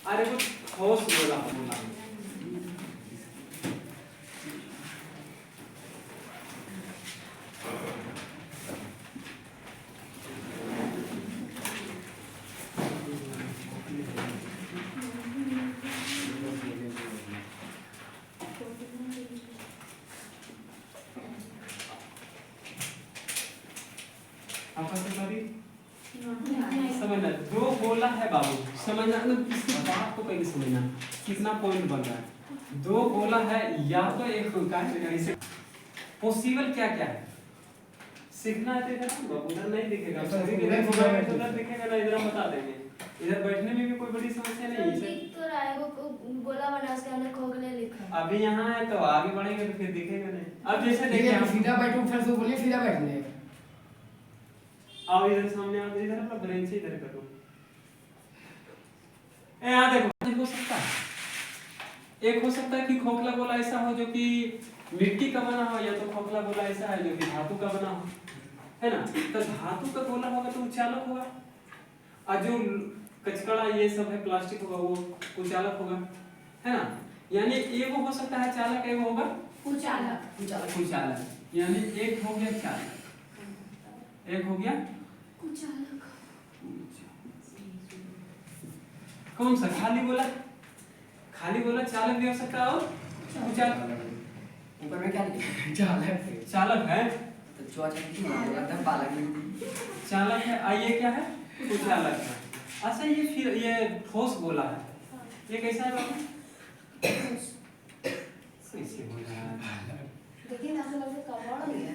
अरे वो ठोस गोला बोला। समझना दो गोला है बाबू, समझना इसकी बात को पहले समझना कितना पॉइंट बन रहा है। दो गोला है या तो एक इसे पॉसिबल क्या क्या है सीखना है तेरा बाबू, उधर नहीं दिखेगा उधर दिखेगा ना, इधर हम बता देंगे। इधर बैठने में भी कोई बड़ी समस्या नहीं है। तो राय को गोला बना उसके अंदर खोखले लिखा अभी यहाँ है तो आगे बढ़ेंगे तो फिर दिखेगा नहीं। अब जैसे देखिए देखिए सीधा बैठो, फिर से बोलिए सीधा बैठने। आओ इधर सामने आओ, इधर अपना ब्रेन से इधर करो। ए यहाँ देखो, हो सकता है एक हो सकता है कि खोखला गोला ऐसा हो जो कि मिट्टी का बना हो, या तो खोखला गोला ऐसा है जो कि धातु का बना हो, है ना। तो धातु का गोला होगा तो उचालक होगा, और जो कचकड़ा ये सब है प्लास्टिक होगा वो उचालक होगा, है ना। यानी एक हो सकता है चालक, एक होगा कुचालक। कुचालक यानी एक हो गया चालक, एक हो गया कुचालक। कौन सा खाली गोला, खाली गोला चालक भी हो सकता है और कुचालक। ऊपर में क्या लिखा चालक, चालक है तो चौचक की मतलब बालक चालक है, आइए क्या है कुचालक है। अच्छा ये फिर ये ठोस गोला है, ये कैसा है बाबू, कैसे गोला है देखिए ना तो लगता कबाड़ ही है।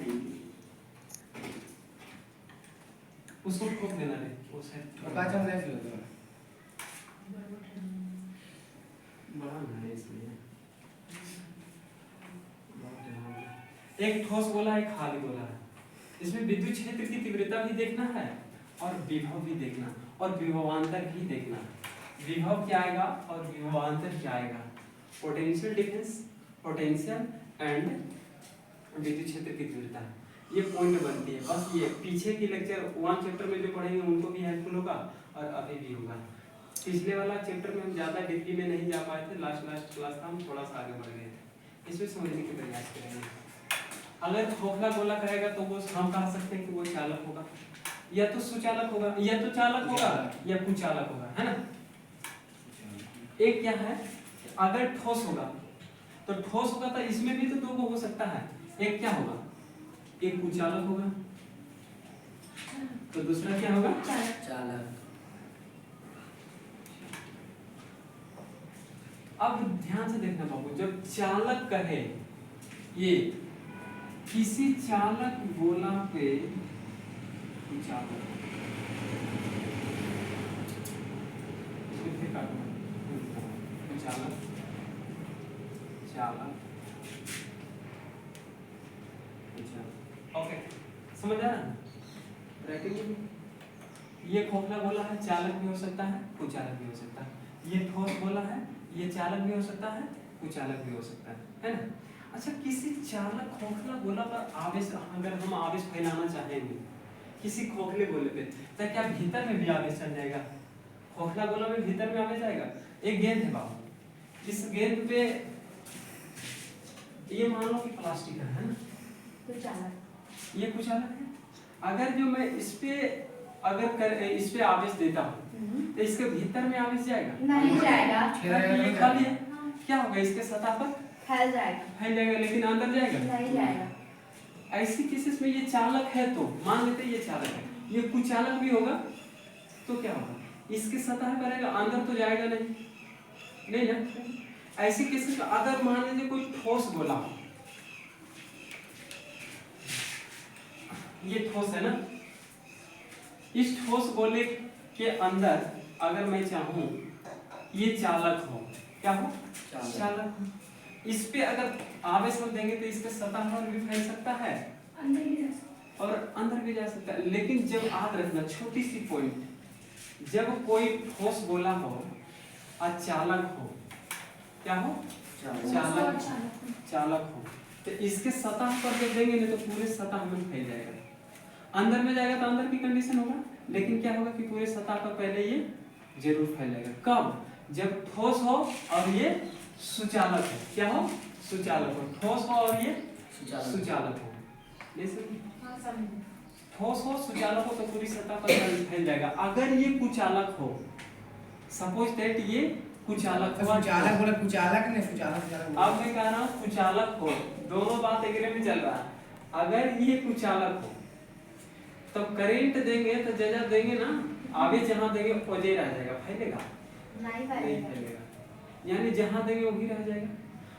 उसको ठोक देना रे वो साइड और काचा में ऐसे होता है बड़ा है इसलिए। एक ठोस गोला एक खाली गोला है, इसमें विद्युत क्षेत्र की तीव्रता भी देखना है और विभव भी देखना और विभवांतर भी देखना। विभव क्या आएगा और विभवांतर क्या आएगा, पोटेंशियल डिफरेंस, पोटेंशियल एंड विद्युत क्षेत्र की तीव्रता, ये पॉइंट बनती है। बस ये पीछे की लेक्चर 1 चैप्टर में जो पढ़ेंगे उनको भी हेल्पफुल होगा और अभी भी होगा। पिछले वाला चैप्टर में हम ज़्यादा डीपली में नहीं जा पाए थे, लास्ट क्लास था हम थोड़ा सा आगे बढ़ गए थे, इसमें समझने की प्रयास करेंगे। अगर खोखला गोला कहेगा तो वो हम कह सकते हैं कि वो चालक होगा, या तो सुचालक होगा, या तो चालक होगा या कुचालक होगा, है ना। एक क्या है, अगर ठोस होगा तो ठोस होगा तो इसमें भी तो दो हो सकता है, एक क्या होगा, एक कुचालक होगा तो दूसरा क्या होगा चालक। अब ध्यान से देखना बाबू, जब चालक कहे ये किसी चालक गोला पे कुचालक, कुचालक चालक ओके समझ आ रहा है। ये खोखला गोला है, चालक भी हो सकता है कुचालक भी हो सकता है। ये ठोस गोला है, ये चालक भी हो सकता है कुचालक भी हो सकता है ना। अच्छा किसी चालक खोखला गोला पर आवेश, अगर हम आवेश फैलाना चाहेंगे किसी खोखले गोले पे, तो क्या भीतर में भी आवेश चल जाएगा, खोखला गोला में भीतर में आवेश जाएगा। एक गेंद है बाबू, इस गेंद पे ये मान लो कि प्लास्टिक है ना, कुचालक, ये कुचालक है। अगर जो मैं इस पे इस पे आवेश देता हूँ तो इसके भीतर में आवेश जाएगा नहीं जाएगा, ये खाली है, क्या होगा इसके सतह पर फैल जाएगा, लेकिन अंदर जाएगा नहीं जाएगा। ऐसी केसेस में ये चालक है, तो मान लेते ये चालक है, ये कुचालक भी होगा तो क्या होगा, इसके सतह पर रहेगा, अंदर तो जाएगा नहीं ना। ऐसी केसेस में अगर मान लीजिए कोई ठोस गोला हो, ये ठोस है ना, इस ठोस गोले के अंदर अगर मैं चाहूं ये चालक हो, क्या हो चालक हो, इस पे अगर आवेश हम देंगे तो इसके सतह पर भी फैल सकता है और अंदर भी जा सकता है। लेकिन जब याद रखना छोटी सी पॉइंट, जब कोई ठोस गोला हो और चालक हो, क्या हो चालक हो, तो इसके सतह पर जब देंगे ना तो पूरे सतह में फैल जाएगा। अंदर में जाएगा तो अंदर की कंडीशन होगा, लेकिन क्या होगा कि पूरे सतह पर पहले ये जरूर फैलेगा। कब, जब ठोस हो और ये सुचालक है, क्या हो? सुचालक हो। ठोस हो और ये सुचालक हो। नहीं समझे? ठोस हो, सुचालक हो तो पूरी सतह पर करंट फैल जाएगा। अगर ये कुचालक हो, सपोज दैट ये कुचालक हुआ, कुचालक बोला, कुचालक नहीं, सुचालक अब मैं कह रहा हूँ कुचालक हो, दोनों बात एग्री में चल रहा है। अगर ये कुचालक हो तो करंट देंगे तो जगह देंगे ना, आगे जहां देंगे वजह रह जाएगा, फैलेगा नहीं नहीं फैलेगा, यानी जहां देंगे वही रह जाएगा।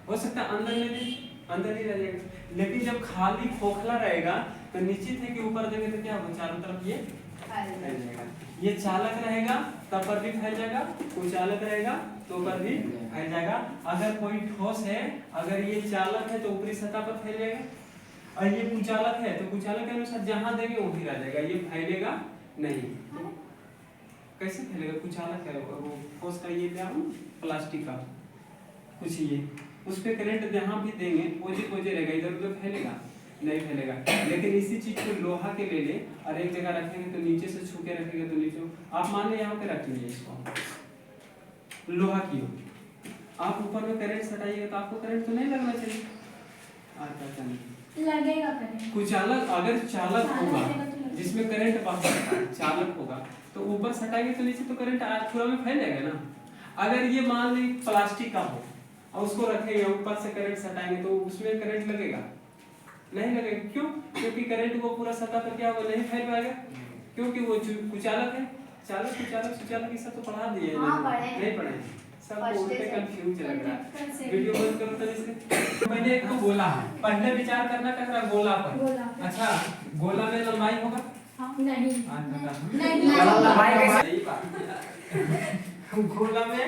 हो सकता है अंदर में दे, अंदर ही रह जाएगा। लेकिन जब खाली खोखला रहेगा तो निश्चित है कि ऊपर देंगे तो क्या होगा, चारों तरफ ये फैल जाएगा। ये चालक रहेगा तब पर भी फैल जाएगा, कुचालक रहेगा तो पर भी फैल जाएगा। अगर कोई ठोस है, अगर ये चालक है तो ऊपरी सतह पर फैल जाएगा, और ये कुचालक है तो कुचालक के अनुसार जहां देंगे वही रह जाएगा, ये फैलेगा नहीं। कैसे फैलेगा? कुचालक है वो ठोस का, ये क्या प्लास्टिक का कुछ, ये उस पे करंट जहां भी देंगे पोजे रहेगा, इधर उधर फैलेगा नहीं फैलेगा। लेकिन इसी चीज को लोहा के ले ले और एक जगह रखेंगे तो नीचे से छू के रखेंगे तो नीचे, आप मान लो यहाँ पे रखेंगे इसको लोहा की हो, आप ऊपर में करंट सटाइएगा तो आपको करंट तो नहीं लगना चाहिए, आता नहीं लगेगा करंट। कुचालक अगर चालक होगा जिसमें करंट बहता है, चालक होगा तो ऊपर सटाएंगे तो नीचे तो करंट पूरा में फैल जाएगा ना। अगर ये मान ली प्लास्टिक का हो और उसको रखेंगे ऊपर से करंट सटाएंगे तो उसमें करंट लगेगा नहीं लगेगा। क्यों? क्योंकि करंट वो पूरा सतह पर क्या होगा, नहीं फैल पाएगा, क्योंकि वो कुचालक है। चालक कुचालक सुचालक ये सब तो पढ़ा दिए हैं, नहीं पढ़े सब उल्टे कंफ्यूज लग रहा है। वीडियो बंद करो तो इससे पहले एक तो गोला है, पहले विचार करना कर रहा गोला पर। अच्छा, गोला में लंबाई होगा नहीं सही बात। गोला में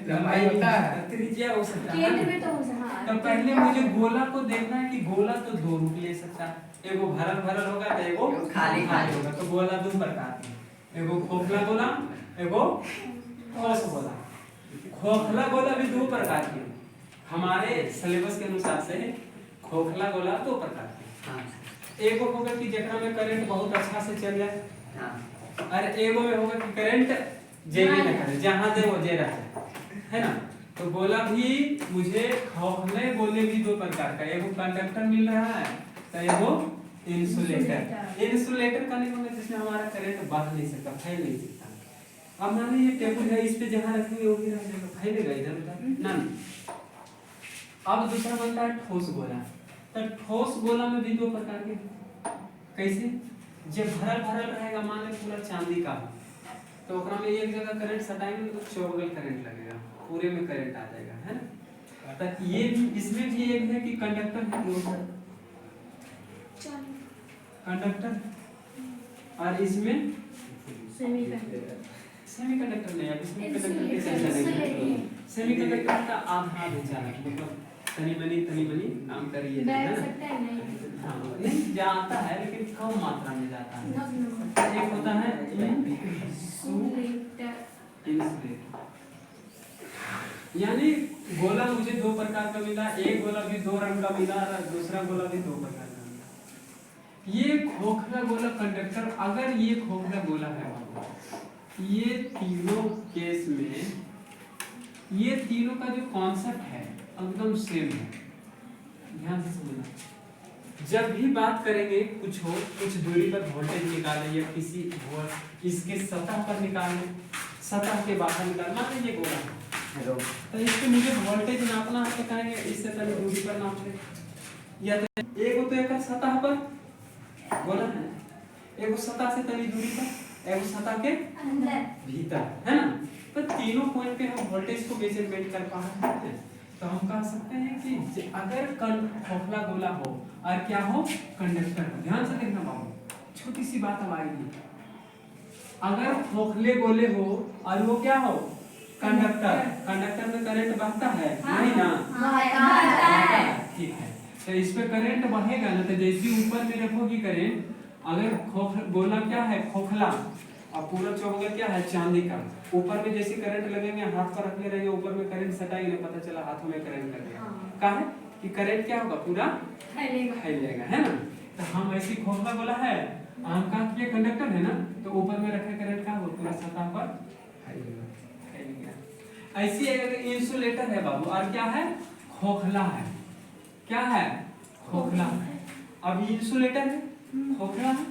लंबाई होता है, त्रिज्या हो सकता है। केंद्र में तो हो सकता है। तो पहले मुझे गोला को देखना है कि गोला तो दो रूप ले सकता है, एगो भरल भरल होगा तो एगो खाली होगा। तो गोला दो प्रकार के, एगो खोखला गोला, एगो ठोस गोला। खोखला गोला भी दो प्रकार के, हमारे सिलेबस के अनुसार से खोखला गोला दो प्रकार के। एगो होगा कि जेकरा में करंट बहुत अच्छा से चल जाए, और एगो में होगा कि करंट जेबी न करे, जहां दे वो जे रहे, है ना। तो गोला भी मुझे खोखले गोले भी दो प्रकार का, एगो कंडक्टर मिल रहा है तो एगो इंसुलेटर। इंसुलेटर का नहीं होगा जिसमें हमारा करंट बह नहीं सकता, फैल नहीं सकता। अब मान लीजिए टेबल है, इस पे जहां रखेंगे वो भी रह जाएगा, फैलेगा इधर उधर ना। अब दूसरा बनता है ठोस गोला। तो ठोस गोला में भी दो प्रकार के, कैसे? जब भरल भरल रहेगा, मान लीजिए पूरा चांदी का तो ओकरा में एक जगह करंट सटाएंगे तो चौबगल करंट लगेगा, पूरे में करंट आ जाएगा, है ना। तो ये भी, इसमें भी एक है कि कंडक्टर है, कंडक्टर, और इसमें सेमीकंडक्टर नहीं है। इसमें कंडक्टर के साथ चलेगा, सेमीकंडक्टर का आधा भी चालक, मतलब तनी मनी काम करिए, है ना। हाँ, नहीं जाता है लेकिन कम मात्रा में जाता है। एक होता है इंसुलेटर, यानी गोला मुझे दो प्रकार का मिला, एक गोला भी दो रंग का मिला और दूसरा गोला भी दो प्रकार का मिला। ये खोखला गोला कंडक्टर, अगर ये खोखला गोला है, ये तीनों केस में ये तीनों का जो कॉन्सेप्ट है एकदम सेम है, ध्यान से समझना। जब भी बात करेंगे कुछ हो, कुछ दूरी पर वोल्टेज निकालें या किसी इसके सतह पर निकालें, सतह के बाहर निकाल, मान लीजिए गोला है तो इस पे मुझे वोल्टेज नापना है, तो कहेंगे इससे पहले दूरी पर नाप ले, या तो एक तो एक सतह पर गोला है, एक सतह से तनी दूरी पर, एक सतह के भीतर, है ना। तो तीनों पॉइंट पे हम वोल्टेज को मेजरमेंट कर पा रहे हैं। तो हम कह सकते हैं कि अगर खोखला गोला हो और क्या हो, कंडक्टर हो। ध्यान से देखना बाबू, छोटी सी बात अब आएगी। अगर खोखले गोले हो और वो क्या हो, कंडक्टर, कंडक्टर में करंट बहता है नहीं ना, ठीक है। तो इस पे करंट बहेगा ना, तो जैसे ऊपर में रखोगी करंट, अगर गोला क्या है, खोखला, और पूरा चौबगल क्या है, चांदी का, ऊपर में जैसे करंट लगेंगे, हाथ पर रखने रहेंगे, ऊपर में करंट सटाएंगे, पता चला हाथों में करंट लग गया, कहा है कि करंट क्या होगा, पूरा फैल जाएगा, है ना। तो हम ऐसी खोखला गोला है, हम कहा कि ये कंडक्टर है ना, तो ऊपर में रखे करंट का वो पूरा सतह पर फैल गया। ऐसी एक इंसुलेटर है बाबू, और क्या है, खोखला है। क्या है, खोखला है। अब इंसुलेटर है, खोखला है,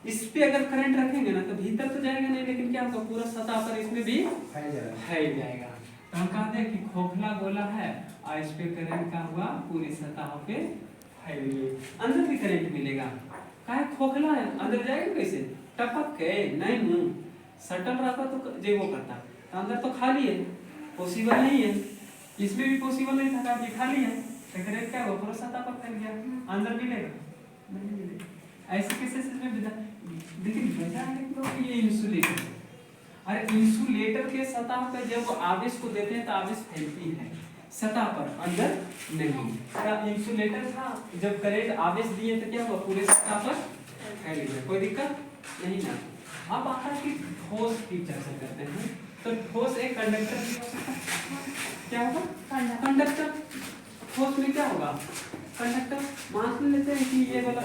इस पे अगर करंट रखेंगे ना तो भीतर तो जाएगा नहीं, लेकिन क्या होगा, पूरा सतह पर इसमें भी फैल जाएगा। तो हम कहते हैं कि खोखला गोला है और इस पे करंट का हुआ पूरी सतह पे फैल गई, अंदर भी करंट मिलेगा। काहे खोखला है, अंदर जाएगा कैसे, टपक के नहीं, सटल रहता तो जे वो करता, तो अंदर तो खाली है, पॉसिबल नहीं है। इसमें भी पॉसिबल नहीं था, ये खाली है, तो करंट क्या हुआ, पूरा सतह पर फैल गया, अंदर मिलेगा नहीं मिलेगा। ऐसे केसेस में लेकिन वजह है कि ये इंसुलेटर है, और इंसुलेटर के सतह पर जब आवेश को देते हैं तो आवेश फैलती है सतह पर, अंदर नहीं। क्या इंसुलेटर था, जब करंट आवेश दिए तो क्या हुआ, पूरे सतह पर फैल गया, कोई दिक्कत नहीं ना। अब आता है कि ठोस की चर्चा करते हैं। तो ठोस एक कंडक्टर भी हो सकता है, क्या होगा, कंडक्टर। ठोस में क्या होगा, कंडक्टर। मान लेते हैं कि ये वाला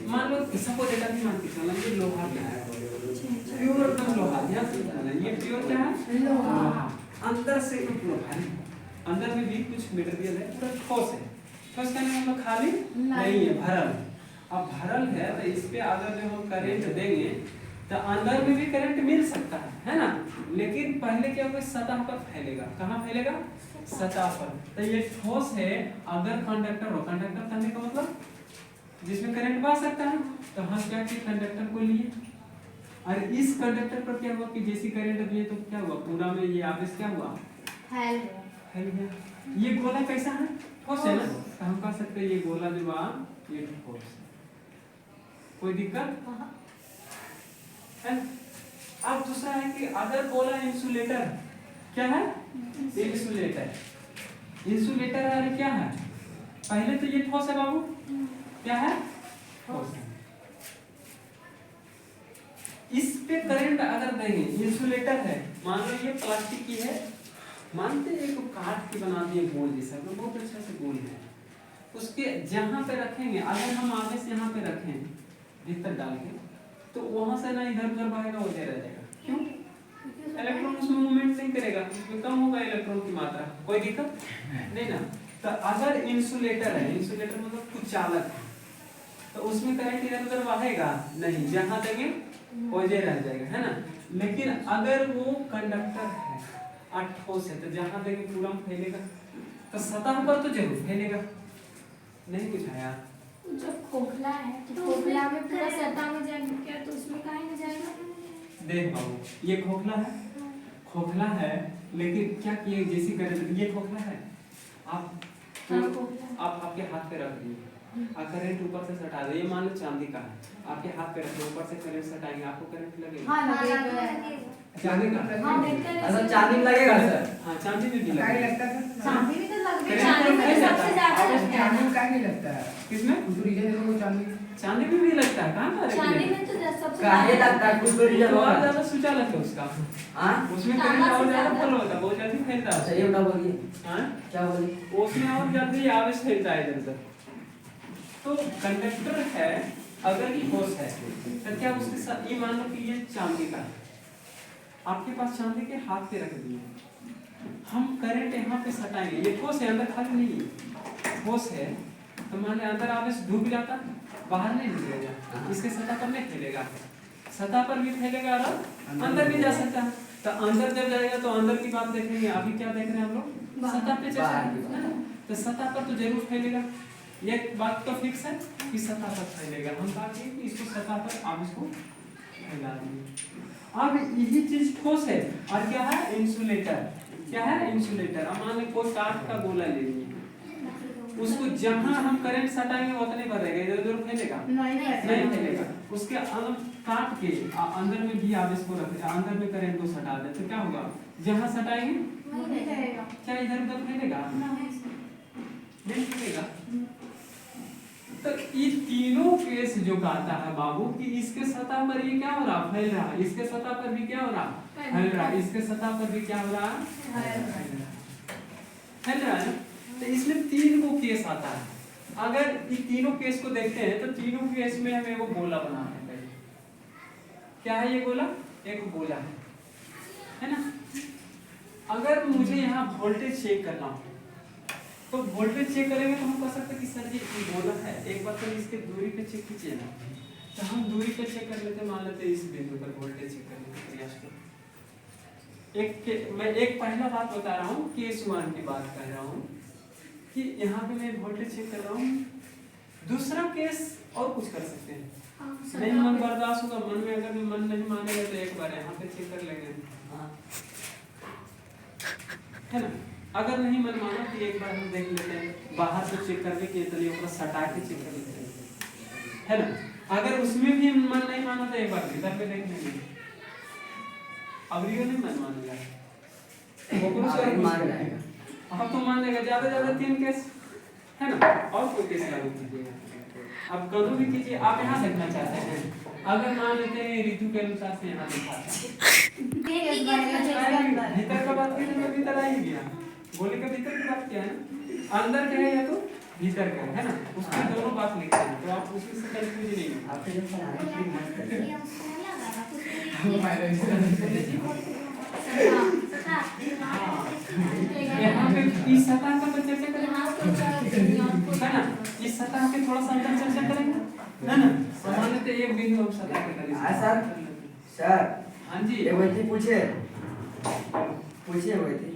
मान लो सपोज डेटा भी मान के चलो, ये लोहा क्या है, प्योर एकदम लोहा, ये प्योर क्या है, लोहा। अंदर से लोहा है, अंदर में भी कुछ मटेरियल है, पूरा ठोस है। ठोस का मतलब खाली नहीं है, भरल। अब भरल है तो इस पे अगर जो हम करंट देंगे तो अंदर में भी करंट मिल सकता है ना, लेकिन पहले क्या होगा, सतह पर फैलेगा। कहाँ फैलेगा, सतह पर। तो ये ठोस है, अगर कंडक्टर हो, कंडक्टर करने का मतलब जिसमें करंट बह सकता है, तो हम क्या किए, कंडक्टर को लिए, और इस कंडक्टर पर क्या हुआ कि जैसी करंट दिए तो क्या हुआ, पूरा में ये आवेश क्या हुआ, फैल गया। ये गोला कैसा है, ठोस है ना, तो हम कह सकते हैं ये गोला जो बा ये ठोस है, कोई दिक्कत है। अब दूसरा है कि अगर गोला इंसुलेटर, क्या है, इंसुलेटर। इंसुलेटर है क्या है, पहले तो ये ठोस है बाबू, क्या है, ठोस है। इस पे करंट अगर देंगे, इंसुलेटर है, मान लो ये प्लास्टिक की है, मानते हैं एक काट के बना दिए गोल जैसा, तो बहुत अच्छा से गोल है, उसके जहां पे रखेंगे, अगर हम आवेश यहाँ पे रखें भीतर डाल के, तो वहां से ना इधर उधर बहेगा, वो दे रह जाएगा। क्यों, इलेक्ट्रॉन उसमें मूवमेंट नहीं करेगा, उसमें कम होगा इलेक्ट्रॉन की मात्रा, कोई दिक्कत नहीं ना। तो अगर इंसुलेटर है, इंसुलेटर मतलब कुचालक है, तो उसमें करंट इधर उधर बहेगा नहीं, जहां देंगे ओझे रह जाएगा, है ना। लेकिन अगर वो कंडक्टर है और ठोस है, तो जहां देंगे पूरा फैलेगा, तो सतह पर तो जरूर फैलेगा। नहीं बुझाया, जब खोखला है तो खोखला में पूरा सतह में जाएगा क्या, तो उसमें काहे नहीं जाएगा। देख बाबू, ये खोखला है, खोखला है, लेकिन क्या किए, जैसी करंट, ये खोखला है, आप आप आपके हाथ पे रख दिए और करंट ऊपर से सटा दे, ये मान लो चांदी का है, आपके हाथ पे रखे, ऊपर से करंट सटाएंगे, आपको करंट लगेगा, हाँ लगेगा, चांदी का, हाँ देखते हैं, अच्छा चांदी में लगेगा सर, हाँ चांदी में भी काहे लगेगा। लगता है, चांदी में तो लगता है, करंट चांदी में नहीं तो जाता सबसे है। ज्यादा अब लगता चांदी है। में काहे नहीं लगता है, किसमें, कुछ रीजन है वो चांदी, चांदी में भी लगता है, कहाँ पर चांदी में तो सबसे काहे ज्यादा लगता है, कुछ तो रीजन और होगा। ज्यादा सुचालक है उसका, हाँ उसमें करंट और ज्यादा फॉलो होता है, बहुत जल्दी फैलता अच्छा है। ये बता बोलिए, हाँ, क्या बोलिए, उसमें और जल्दी आवेश फैलता है इधर उधर। तो कंडक्टर है, अगर ठोस है, तो क्या उसके साथ, ये मान लो कि ये चांदी का है, आपके पास चांदी के हाथ पे रख दिए, हम करंट यहाँ पे सटाएंगे, ये ठोस है, अंदर खाली नहीं है, ठोस है, तो मान लो अंदर आवेश डूब जाता, बाहर नहीं निकलेगा, इसके सतह पर नहीं फैलेगा, सतह पर भी फैलेगा और अंदर भी जा सकता है। तो अंदर जब जाएगा तो अंदर की बात देखेंगे, अभी क्या देख रहे हैं हम लोग, सतह पे चल रहा है, तो सतह पर तो जरूर फैलेगा, ये बात तो फिक्स है कि सतह पर फैलेगा। हम कहा कि इसको सतह पर आवेश को फैला देंगे। अब यही चीज ठोस है, और क्या है, इंसुलेटर। क्या है, इंसुलेटर। अब मान लो कोई काठ का गोला ले लिए, उसको जहां हम करंट सटाएंगे उतने पर रहेगा, इधर उधर फैलेगा नहीं फैलेगा, उसके काट के अंदर में भी आवेश को रख, अंदर में करंट को सटा दे, तो क्या होगा, जहां सटाएंगे क्या इधर उधर फैलेगा नहीं फैलेगा। तो ये तीनों केस जो कहता है बाबू कि इसके सतह पर ये क्या हो रहा, फैल रहा, इसके सतह पर भी क्या हो रहा, फैल रहा, इसके सतह पर भी क्या हो रहा, फैल रहा है। तो इसमें तीन को केस आता है, अगर ये तीनों केस को देखते हैं तो तीनों केस में हम एक गोला बनाते हैं। क्या है ये गोला, एक गोला है ना। अगर मुझे यहाँ वोल्टेज चेक करना हो तो वोल्टेज चेक करेंगे तो हम कह सकते हैं कि सर ये गोला है, एक बार तो इसके दूरी पे चेक कीजिए ना। तो हम दूरी पे चेक कर लेते, मान लेते इस बिंदु पर वोल्टेज चेक करने का प्रयास करो। मैं एक पहला बात बता रहा हूँ, केस 1 की बात कर रहा हूँ कि यहाँ पे मैं वोल्टेज चेक कर रहा हूँ। दूसरा केस और कुछ कर सकते हैं, नहीं मन बर्दाश्त होगा, मन में अगर मन नहीं मानेगा तो एक बार यहाँ पे चेक कर लेंगे, है ना। अगर नहीं मन माना तो एक बार हम देख लेते हैं बाहर से चेक करके के तलिए ऊपर सटा के चेक कर लेते हैं, है ना। अगर उसमें भी मन नहीं माना तो एक बार भीतर पे देख लेंगे। अब रियो नहीं मन मानेगा, मान जाएगा। अब तो मान लेगा, ज्यादा 3 केस, है ना। और कोई केस लागू कीजिएगा, अब करो भी कीजिए। आप यहाँ देखना चाहते हैं, अगर मान लेते हैं ऋतु के अनुसार से यहाँ दिखाते हैं भीतर का बात की, तो भीतर आ ही गया, गोले के भीतर की बात क्या है ना, अंदर का है या तो भीतर का है ना, उसकी दोनों बात लिखते हैं, तो आप उसमें से कंफ्यूज नहीं होंगे। आपके जो सलाह है मत करिए। यहाँ पे इस सतह का चर्चा करेंगे, है ना। इस सतह पे थोड़ा सा अंदर चर्चा करेंगे, है ना। सामान्यतः एक बिंदु हम सतह के सर, सर, हाँ जी ये वही पूछे, वही